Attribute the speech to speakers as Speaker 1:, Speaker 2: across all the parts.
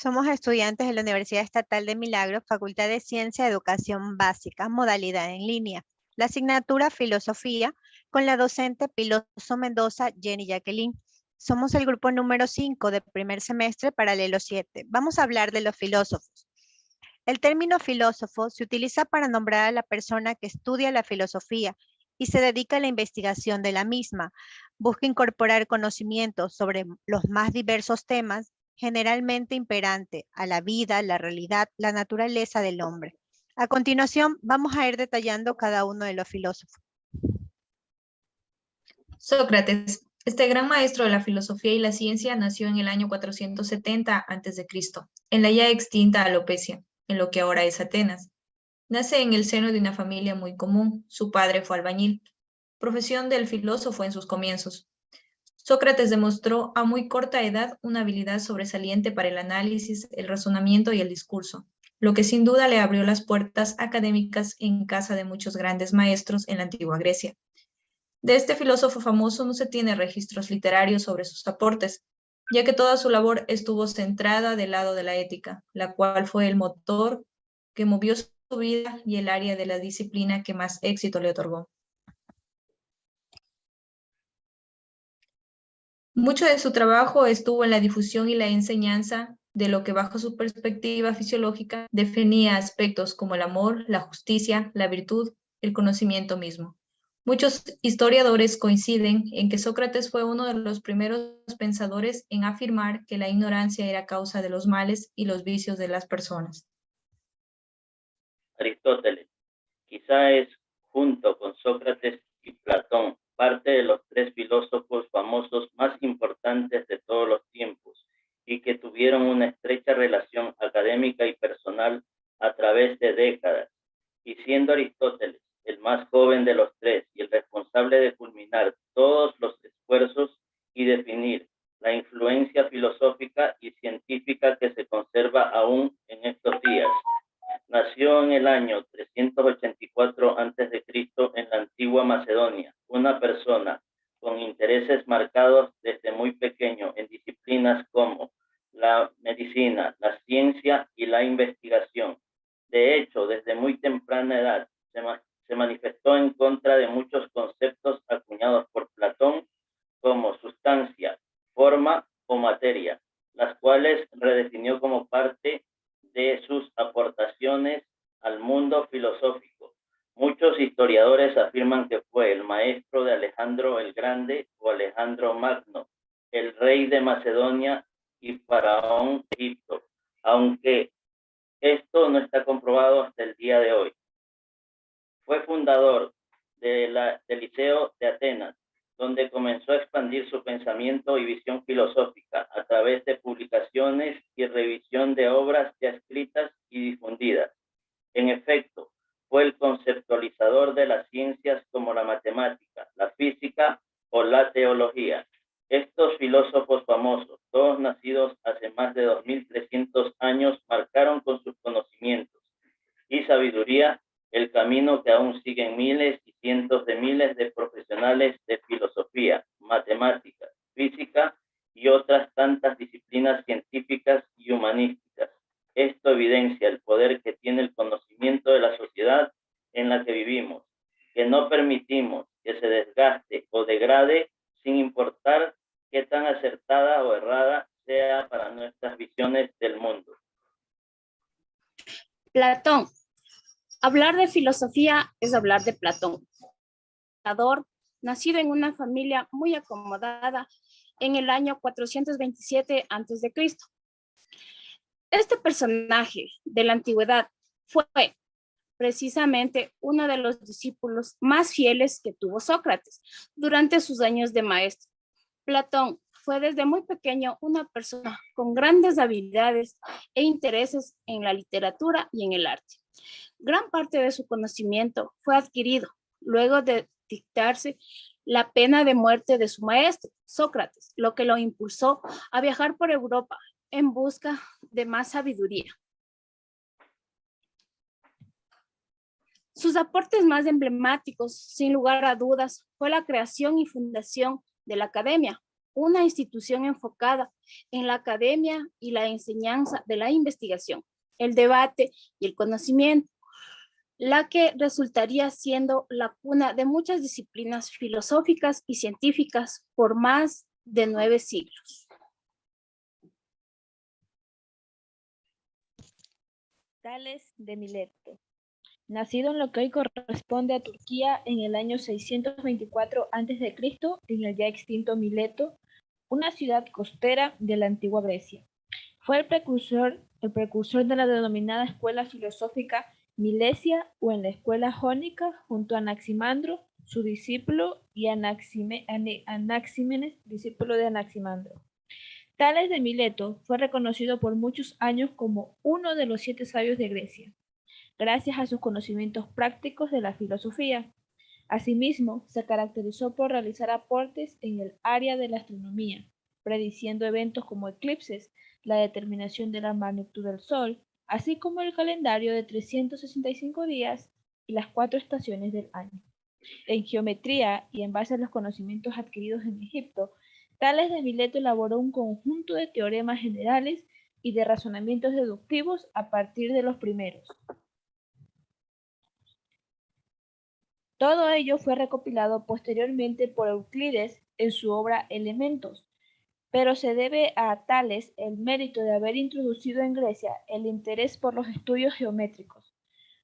Speaker 1: Somos estudiantes de la Universidad Estatal de Milagros, Facultad de Ciencia, Educación Básica, modalidad en línea. La asignatura Filosofía con la docente Piloso Mendoza, Jenny Jacqueline. Somos el grupo número 5 de primer semestre, paralelo 7. Vamos a hablar de los filósofos. El término filósofo se utiliza para nombrar a la persona que estudia la filosofía y se dedica a la investigación de la misma. Busca incorporar conocimientos sobre los más diversos temas, generalmente imperante a la vida, la realidad, la naturaleza del hombre. A continuación, vamos a ir detallando cada uno de los filósofos.
Speaker 2: Sócrates, este gran maestro de la filosofía y la ciencia, nació en el año 470 a.C., en la ya extinta Alopecia, en lo que ahora es Atenas. Nace en el seno de una familia muy común. Su padre fue albañil, profesión del filósofo en sus comienzos. Sócrates demostró a muy corta edad una habilidad sobresaliente para el análisis, el razonamiento y el discurso, lo que sin duda le abrió las puertas académicas en casa de muchos grandes maestros en la antigua Grecia. De este filósofo famoso no se tiene registros literarios sobre sus aportes, ya que toda su labor estuvo centrada del lado de la ética, la cual fue el motor que movió su vida y el área de la disciplina que más éxito le otorgó. Mucho de su trabajo estuvo en la difusión y la enseñanza de lo que bajo su perspectiva fisiológica definía aspectos como el amor, la justicia, la virtud, el conocimiento mismo. Muchos historiadores coinciden en que Sócrates fue uno de los primeros pensadores en afirmar que la ignorancia era causa de los males y los vicios de las personas.
Speaker 3: Aristóteles, quizá es, junto con Sócrates y Platón, parte de los tres filósofos famosos más importantes de todos los tiempos y que tuvieron una estrecha relación académica y personal a través de décadas. Y siendo Aristóteles el más joven de los tres y el responsable de culminar todos los esfuerzos y definir la influencia filosófica y científica que se conserva aún en estos días. Nació en el año 384 a.C. en la antigua Macedonia, una persona con intereses marcados desde muy pequeño en disciplinas como la medicina, la ciencia y la investigación. De hecho, desde muy temprana edad se manifestó en contra de muchos conceptos acuñados por Platón como sustancia, forma o materia, las cuales redefinió como parte de sus aportaciones al mundo filosófico. Muchos historiadores afirman que fue el maestro de Alejandro el Grande o Alejandro Magno, el rey de Macedonia y faraón de Egipto, aunque esto no está comprobado hasta el día de hoy. Fue fundador del Liceo de Atenas, donde comenzó a expandir su pensamiento y visión filosófica a través de publicaciones y revisión de obras ya escritas y difundidas. En efecto, fue el conceptualizador de las ciencias como la matemática, la física o la teología. Estos filósofos famosos, todos nacidos hace más de 2300 años, marcaron con sus conocimientos y sabiduría el camino que aún siguen miles y cientos de miles de profesionales de filosofía, matemáticas, física y otras tantas disciplinas científicas y humanísticas. Esto evidencia el poder que tiene el conocimiento de la sociedad en la que vivimos, que no permitimos que se desgaste o degrade sin importar qué tan acertada o errada sea para nuestras visiones del mundo.
Speaker 4: Platón. Hablar de filosofía es hablar de Platón, nacido en una familia muy acomodada en el año 427 a.C. Este personaje de la antigüedad fue precisamente uno de los discípulos más fieles que tuvo Sócrates durante sus años de maestro. Platón fue desde muy pequeño una persona con grandes habilidades e intereses en la literatura y en el arte. Gran parte de su conocimiento fue adquirido luego de dictarse la pena de muerte de su maestro, Sócrates, lo que lo impulsó a viajar por Europa en busca de más sabiduría. Sus aportes más emblemáticos, sin lugar a dudas, fue la creación y fundación de la academia, una institución enfocada en la academia y la enseñanza de la investigación, el debate y el conocimiento, la que resultaría siendo la cuna de muchas disciplinas filosóficas y científicas por más de 9 siglos.
Speaker 5: Tales de Mileto. Nacido en lo que hoy corresponde a Turquía en el año 624 a.C., en el ya extinto Mileto, una ciudad costera de la antigua Grecia. Fue el precursor de la denominada escuela filosófica Milesia o en la escuela jónica junto a Anaximandro, su discípulo, y Anaxímenes, discípulo de Anaximandro. Tales de Mileto fue reconocido por muchos años como uno de los 7 sabios de Grecia, gracias a sus conocimientos prácticos de la filosofía. Asimismo, se caracterizó por realizar aportes en el área de la astronomía, prediciendo eventos como eclipses, la determinación de la magnitud del Sol, así como el calendario de 365 días y las 4 estaciones del año. En geometría y en base a los conocimientos adquiridos en Egipto, Tales de Mileto elaboró un conjunto de teoremas generales y de razonamientos deductivos a partir de los primeros. Todo ello fue recopilado posteriormente por Euclides en su obra Elementos, pero se debe a Tales el mérito de haber introducido en Grecia el interés por los estudios geométricos.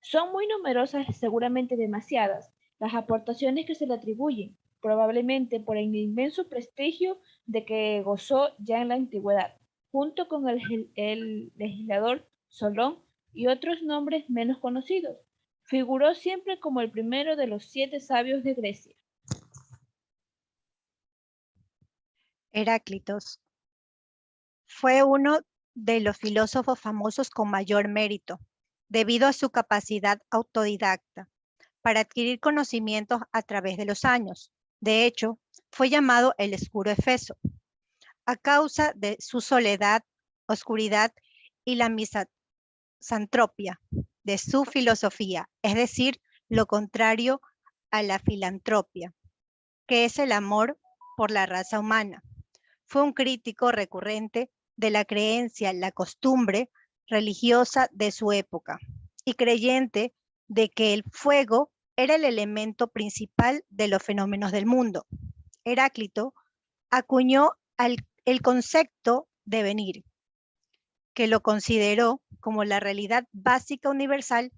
Speaker 5: Son muy numerosas, seguramente demasiadas, las aportaciones que se le atribuyen, probablemente por el inmenso prestigio de que gozó ya en la antigüedad, junto con el legislador Solón y otros nombres menos conocidos. Figuró siempre como el primero de los 7 sabios de Grecia.
Speaker 1: Heráclitos fue uno de los filósofos famosos con mayor mérito, debido a su capacidad autodidacta para adquirir conocimientos a través de los años. De hecho, fue llamado el Escuro Efeso, a causa de su soledad, oscuridad y la misantropía de su filosofía, es decir, lo contrario a la filantropía, que es el amor por la raza humana. Fue un crítico recurrente de la creencia, la costumbre religiosa de su época y creyente de que el fuego era el elemento principal de los fenómenos del mundo. Heráclito acuñó el concepto de venir, que lo consideró como la realidad básica universal,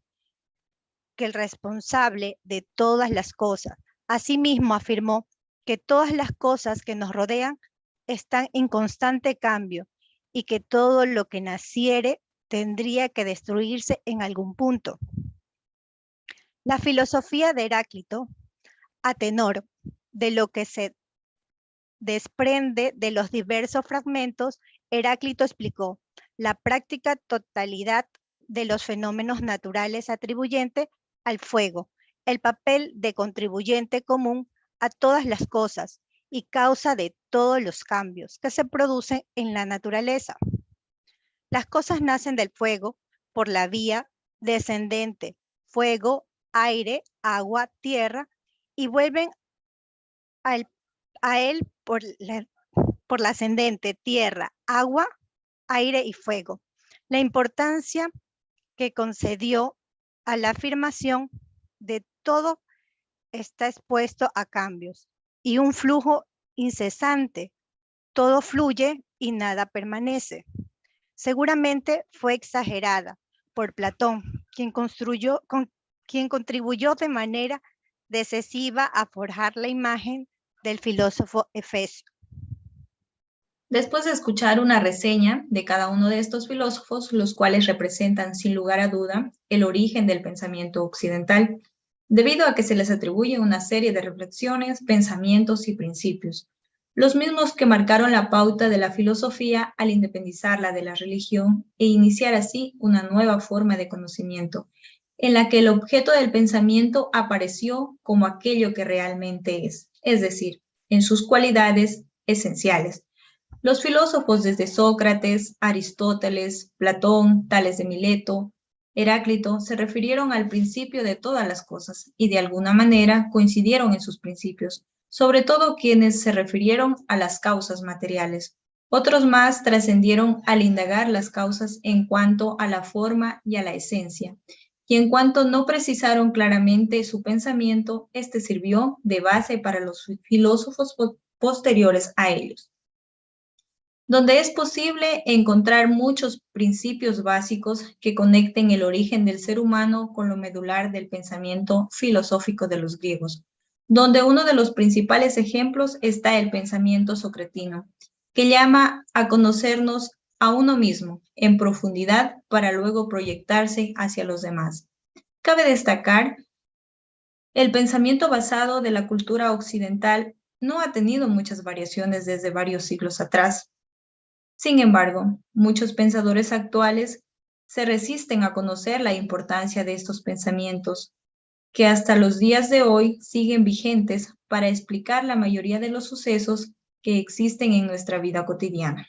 Speaker 1: que el responsable de todas las cosas. Asimismo afirmó que todas las cosas que nos rodean están en constante cambio y que todo lo que naciere tendría que destruirse en algún punto. La filosofía de Heráclito, a tenor de lo que se desprende de los diversos fragmentos, Heráclito explicó la práctica totalidad de los fenómenos naturales atribuyente al fuego, el papel de contribuyente común a todas las cosas y causa de todos los cambios que se producen en la naturaleza. Las cosas nacen del fuego por la vía descendente, fuego, aire, agua, tierra, y vuelven a él por la ascendente, tierra, agua, aire y fuego. La importancia que concedió a la afirmación de todo está expuesto a cambios y un flujo incesante. Todo fluye y nada permanece. Seguramente fue exagerada por Platón, quien contribuyó de manera decisiva a forjar la imagen del filósofo efesio.
Speaker 2: Después de escuchar una reseña de cada uno de estos filósofos, los cuales representan sin lugar a duda el origen del pensamiento occidental, debido a que se les atribuye una serie de reflexiones, pensamientos y principios, los mismos que marcaron la pauta de la filosofía al independizarla de la religión e iniciar así una nueva forma de conocimiento, en la que el objeto del pensamiento apareció como aquello que realmente es decir, en sus cualidades esenciales. Los filósofos desde Sócrates, Aristóteles, Platón, Tales de Mileto, Heráclito se refirieron al principio de todas las cosas y de alguna manera coincidieron en sus principios, sobre todo quienes se refirieron a las causas materiales. Otros más trascendieron al indagar las causas en cuanto a la forma y a la esencia, y en cuanto no precisaron claramente su pensamiento, este sirvió de base para los filósofos posteriores a ellos. Donde es posible encontrar muchos principios básicos que conecten el origen del ser humano con lo medular del pensamiento filosófico de los griegos, donde uno de los principales ejemplos está el pensamiento socratino, que llama a conocernos a uno mismo en profundidad para luego proyectarse hacia los demás. Cabe destacar, el pensamiento basado de la cultura occidental no ha tenido muchas variaciones desde varios siglos atrás. Sin embargo, muchos pensadores actuales se resisten a conocer la importancia de estos pensamientos, que hasta los días de hoy siguen vigentes para explicar la mayoría de los sucesos que existen en nuestra vida cotidiana.